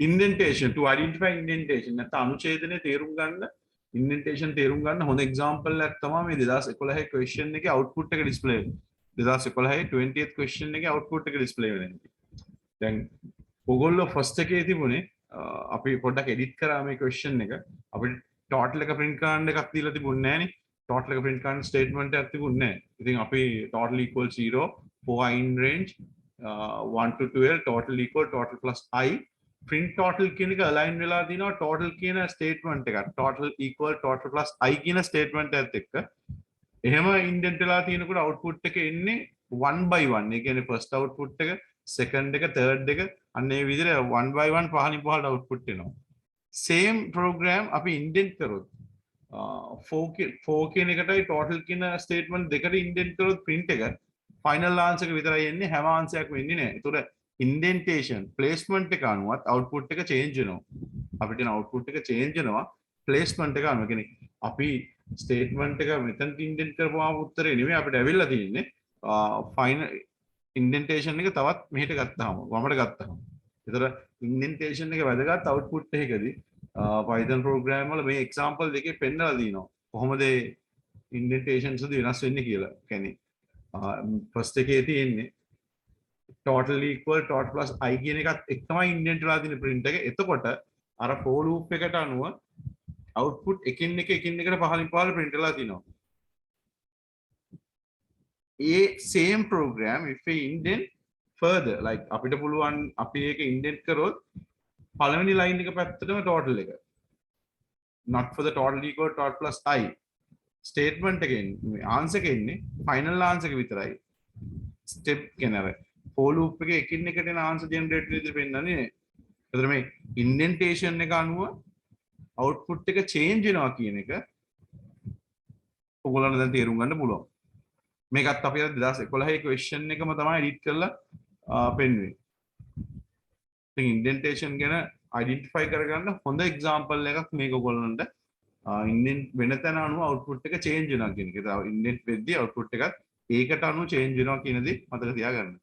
indentation to identify indentation නැත්නම් අනුඡේදනයේ තේරුම් ගන්න indentation තේරුම් ගන්න හොඳ example එකක් තමයි මේ 2011 question එකේ output එක display වෙන්නේ 2011 20th question එකේ output එක display වෙන්නේ දැන් ඔයගොල්ලෝ first එකේ තිබුණේ අපි පොඩ්ඩක් edit කරා මේ question එක අපිට total එක print කරන්න එකක් දීලා තිබුණේ නැහනේ total එක print කරන්න statement එකක් තිබුණේ නැහැ ඉතින් අපි total equal 0 for I in range 1 to 12 total equal total plus I print total කියන එක align වෙලා දිනවා total කියන statement එකක් total equal total plus I කියන statement එකත් එක්ක එහෙම indent වෙලා තියෙනකොට output එක එන්නේ 1 by 1 ඒ කියන්නේ first output එක second එක third එක අන්න ඒ විදිහට 1 by 1 පහලින් පහලට output එනවා same program අපි indent කරොත් 4 කියන එකටයි total කියන statement දෙකට indent කරොත් print එක final answer එක විතරයි එන්නේ හැම answer එකක්ම එන්නේ නැහැ ඒතකොට indentation placement එක අනුවත් output එක change වෙනවා අපිට එන output එක change වෙනවා placement එක අනුව කියන්නේ අපි statement එක මෙතනට indent කරපුවාම උත්තරේ නෙමෙයි අපිට ඇවිල්ලා තියෙන්නේ final indentation එක තවත් මෙහෙට ගත්තාම වමට ගත්තාම ඒතර indentation එක වැදගත් output එකකදී Python program වල මේ example දෙකේ පෙන්නලා දිනවා කොහොමද indentations වල වෙනස් වෙන්නේ කියලා කියන්නේ first එකේ තියෙන්නේ total equal total plus I කියන එකත් එක්කමයි indent වෙලා තියෙන print එක. එතකොට අර for loop එකට අනුව output එකින් එකට පහලින් පහළ print වෙලා තිනවා. ඒ same program if we indent further like අපිට පුළුවන් අපි ඒක indent කරොත් පළවෙනි line එක පැත්තටම total එක. not for the total equal total plus I statement එකෙන් answer එක එන්නේ final answer එක විතරයි. step කෙනර for loop එකේ එකින් එකට එන answer generate විදිහට පෙන්නන්නේ. ඒතර මේ indentation එක අනුව output එක change වෙනවා කියන එක ඔයගොල්ලන්ට දැන් තේරුම් ගන්න පුළුවන්. මේකත් අපි 2011 question එකම තමයි edit කරලා පෙන්වන්නේ. ඉතින් indentation ගැන identify කරගන්න හොඳ example එකක් මේක ඔයගොල්ලන්ට indent වෙන තැන අනුව output එක change වෙනවා කියන එක. ඒතර indent වෙද්දී output එකත් ඒකට අනුව change වෙනවා කියන දේ මතක තියාගන්න.